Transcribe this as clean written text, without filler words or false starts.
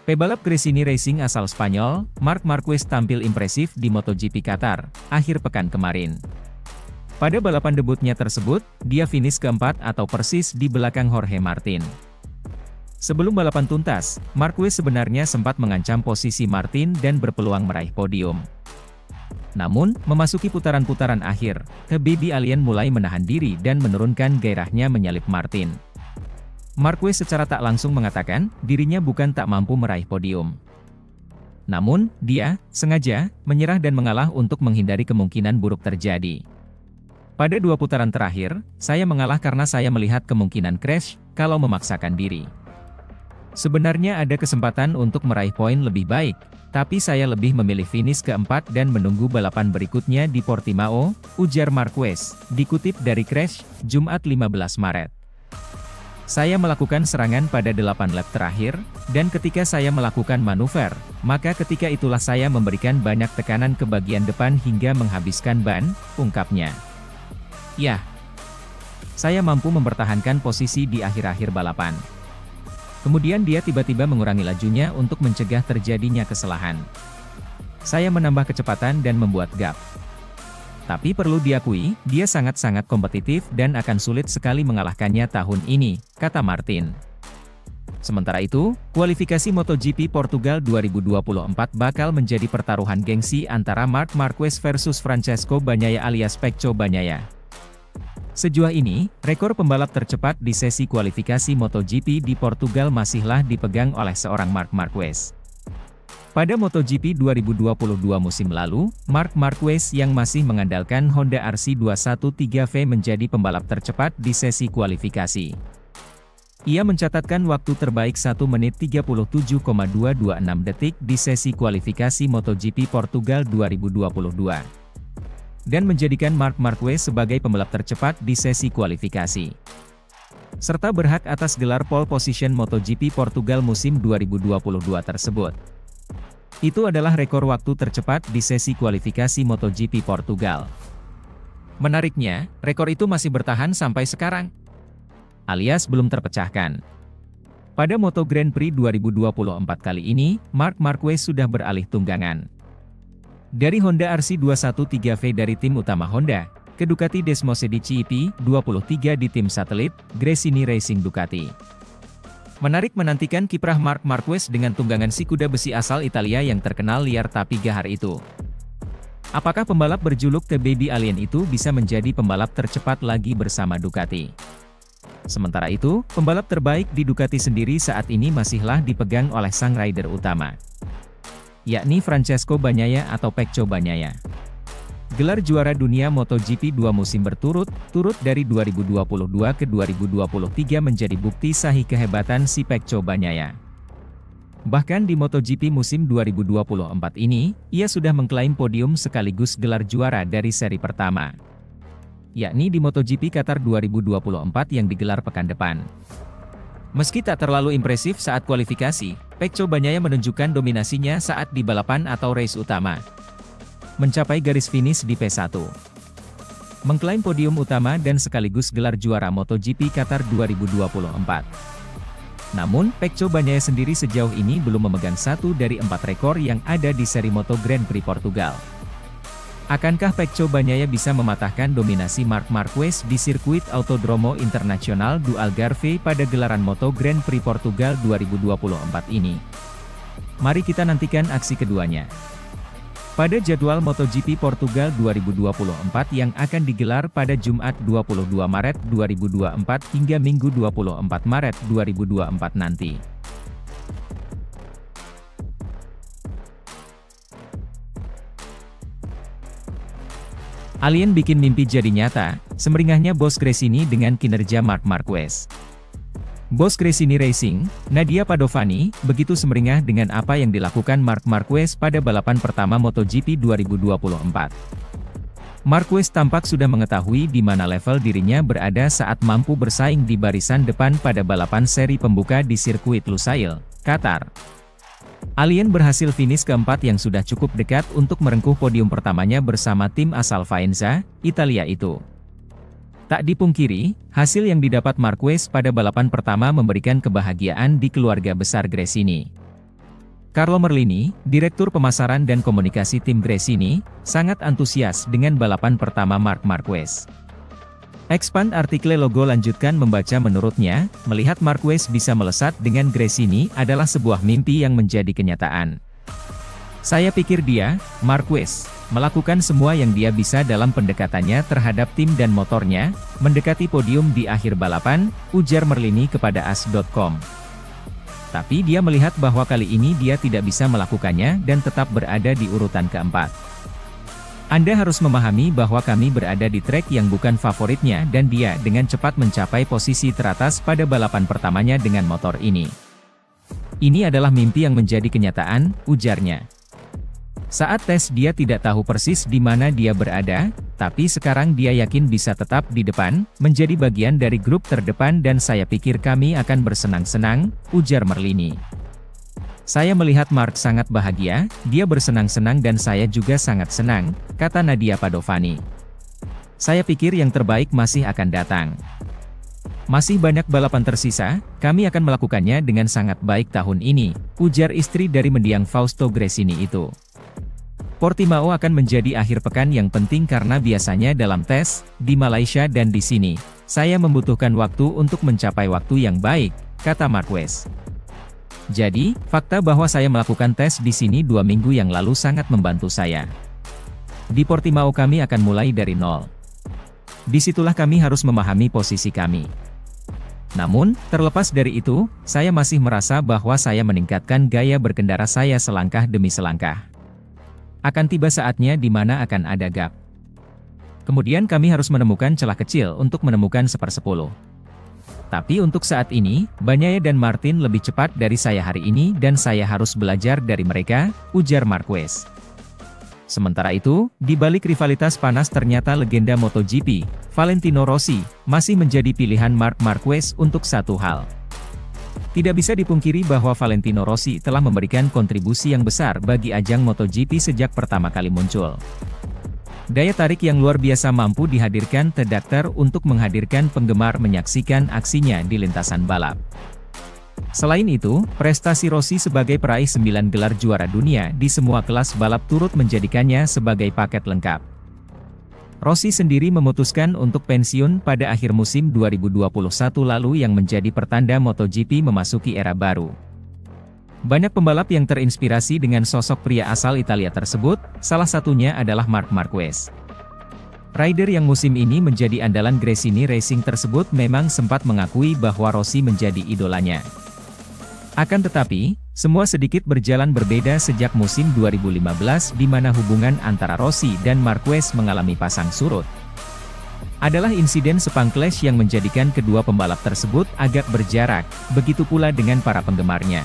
Pebalap Gresini Racing asal Spanyol, Marc Marquez tampil impresif di MotoGP Qatar, akhir pekan kemarin. Pada balapan debutnya tersebut, dia finish keempat atau persis di belakang Jorge Martin. Sebelum balapan tuntas, Marquez sebenarnya sempat mengancam posisi Martin dan berpeluang meraih podium. Namun, memasuki putaran-putaran akhir, The Baby Alien mulai menahan diri dan menurunkan gairahnya menyalip Martin. Marquez secara tak langsung mengatakan, dirinya bukan tak mampu meraih podium. Namun, dia, sengaja, menyerah dan mengalah untuk menghindari kemungkinan buruk terjadi. Pada 2 putaran terakhir, saya mengalah karena saya melihat kemungkinan crash, kalau memaksakan diri. Sebenarnya ada kesempatan untuk meraih poin lebih baik, tapi saya lebih memilih finish keempat dan menunggu balapan berikutnya di Portimao, ujar Marquez, dikutip dari Crash, Jumat 15 Maret. Saya melakukan serangan pada 8 lap terakhir, dan ketika saya melakukan manuver, maka ketika itulah saya memberikan banyak tekanan ke bagian depan hingga menghabiskan ban, ungkapnya. Ya, saya mampu mempertahankan posisi di akhir-akhir balapan. Kemudian dia tiba-tiba mengurangi lajunya untuk mencegah terjadinya kesalahan. Saya menambah kecepatan dan membuat gap. Tapi perlu diakui, dia sangat-sangat kompetitif dan akan sulit sekali mengalahkannya tahun ini, kata Martin. Sementara itu, kualifikasi MotoGP Portugal 2024 bakal menjadi pertaruhan gengsi antara Marc Marquez versus Francesco Bagnaia alias Pecco Bagnaia. Sejauh ini, rekor pembalap tercepat di sesi kualifikasi MotoGP di Portugal masihlah dipegang oleh seorang Marc Marquez. Pada MotoGP 2022 musim lalu, Marc Marquez yang masih mengandalkan Honda RC213V menjadi pembalap tercepat di sesi kualifikasi. Ia mencatatkan waktu terbaik 1 menit 37,226 detik di sesi kualifikasi MotoGP Portugal 2022. Dan menjadikan Marc Marquez sebagai pembalap tercepat di sesi kualifikasi. Serta berhak atas gelar pole position MotoGP Portugal musim 2022 tersebut. Itu adalah rekor waktu tercepat di sesi kualifikasi MotoGP Portugal. Menariknya, rekor itu masih bertahan sampai sekarang, alias belum terpecahkan. Pada Moto Grand Prix 2024 kali ini, Marc Marquez sudah beralih tunggangan. Dari Honda RC213V dari tim utama Honda, ke Ducati Desmosedici EP23 di tim satelit, Gresini Racing Ducati. Menarik menantikan kiprah Marc Marquez dengan tunggangan si kuda besi asal Italia yang terkenal liar tapi gahar itu. Apakah pembalap berjuluk The Baby Alien itu bisa menjadi pembalap tercepat lagi bersama Ducati? Sementara itu, pembalap terbaik di Ducati sendiri saat ini masihlah dipegang oleh sang rider utama, yakni Francesco Bagnaia atau Pecco Bagnaia. Gelar juara dunia MotoGP 2 musim berturut-turut dari 2022 ke 2023 menjadi bukti sahih kehebatan si Pecco Bagnaia. Bahkan di MotoGP musim 2024 ini, ia sudah mengklaim podium sekaligus gelar juara dari seri pertama, yakni di MotoGP Qatar 2024 yang digelar pekan depan. Meski tak terlalu impresif saat kualifikasi, Pecco Bagnaia menunjukkan dominasinya saat di balapan atau race utama, mencapai garis finish di P1. Mengklaim podium utama dan sekaligus gelar juara MotoGP Qatar 2024. Namun, Pecco Bagnaia sendiri sejauh ini belum memegang 1 dari 4 rekor yang ada di seri Moto Grand Prix Portugal. Akankah Pecco Bagnaia bisa mematahkan dominasi Marc Marquez di sirkuit Autodromo Internacional do Algarve pada gelaran Moto Grand Prix Portugal 2024 ini? Mari kita nantikan aksi keduanya. Pada jadwal MotoGP Portugal 2024 yang akan digelar pada Jumat 22 Maret 2024 hingga Minggu 24 Maret 2024 nanti. Alien bikin mimpi jadi nyata, semeringahnya bos Gresini dengan kinerja Marc Marquez. Bos Gresini Racing, Nadia Padovani, begitu semeringah dengan apa yang dilakukan Marc Marquez pada balapan pertama MotoGP 2024. Marquez tampak sudah mengetahui di mana level dirinya berada saat mampu bersaing di barisan depan pada balapan seri pembuka di sirkuit Lusail, Qatar. Alien berhasil finish keempat yang sudah cukup dekat untuk merengkuh podium pertamanya bersama tim asal Faenza, Italia itu. Tak dipungkiri, hasil yang didapat Marquez pada balapan pertama memberikan kebahagiaan di keluarga besar Gresini. Carlo Merlini, Direktur Pemasaran dan Komunikasi tim Gresini, sangat antusias dengan balapan pertama Marc Marquez. Expand artikel logo lanjutkan membaca menurutnya, melihat Marquez bisa melesat dengan Gresini adalah sebuah mimpi yang menjadi kenyataan. Saya pikir dia, Marquez, melakukan semua yang dia bisa dalam pendekatannya terhadap tim dan motornya, mendekati podium di akhir balapan, ujar Merlini kepada AS.com. Tapi dia melihat bahwa kali ini dia tidak bisa melakukannya dan tetap berada di urutan keempat. Anda harus memahami bahwa kami berada di trek yang bukan favoritnya dan dia dengan cepat mencapai posisi teratas pada balapan pertamanya dengan motor ini. Ini adalah mimpi yang menjadi kenyataan, ujarnya. Saat tes dia tidak tahu persis di mana dia berada, tapi sekarang dia yakin bisa tetap di depan, menjadi bagian dari grup terdepan dan saya pikir kami akan bersenang-senang, ujar Merlini. Saya melihat Marc sangat bahagia, dia bersenang-senang dan saya juga sangat senang, kata Nadia Padovani. Saya pikir yang terbaik masih akan datang. Masih banyak balapan tersisa, kami akan melakukannya dengan sangat baik tahun ini, ujar istri dari mendiang Fausto Gresini itu. Portimao akan menjadi akhir pekan yang penting karena biasanya dalam tes, di Malaysia dan di sini, saya membutuhkan waktu untuk mencapai waktu yang baik, kata Marquez. Jadi, fakta bahwa saya melakukan tes di sini 2 minggu yang lalu sangat membantu saya. Di Portimao kami akan mulai dari nol. Disitulah kami harus memahami posisi kami. Namun, terlepas dari itu, saya masih merasa bahwa saya meningkatkan gaya berkendara saya selangkah demi selangkah. Akan tiba saatnya di mana akan ada gap. Kemudian kami harus menemukan celah kecil untuk menemukan 1/10. Tapi untuk saat ini, Bagnaia dan Martin lebih cepat dari saya hari ini dan saya harus belajar dari mereka, ujar Marquez. Sementara itu, di balik rivalitas panas ternyata legenda MotoGP, Valentino Rossi, masih menjadi pilihan Marc Marquez untuk satu hal. Tidak bisa dipungkiri bahwa Valentino Rossi telah memberikan kontribusi yang besar bagi ajang MotoGP sejak pertama kali muncul. Daya tarik yang luar biasa mampu dihadirkan The Doctor untuk menghadirkan penggemar menyaksikan aksinya di lintasan balap. Selain itu, prestasi Rossi sebagai peraih 9 gelar juara dunia di semua kelas balap turut menjadikannya sebagai paket lengkap. Rossi sendiri memutuskan untuk pensiun pada akhir musim 2021 lalu yang menjadi pertanda MotoGP memasuki era baru. Banyak pembalap yang terinspirasi dengan sosok pria asal Italia tersebut, salah satunya adalah Marc Marquez. Rider yang musim ini menjadi andalan Gresini Racing tersebut memang sempat mengakui bahwa Rossi menjadi idolanya. Akan tetapi, semua sedikit berjalan berbeda sejak musim 2015 di mana hubungan antara Rossi dan Marquez mengalami pasang surut. Adalah insiden Sepang Clash yang menjadikan kedua pembalap tersebut agak berjarak, begitu pula dengan para penggemarnya.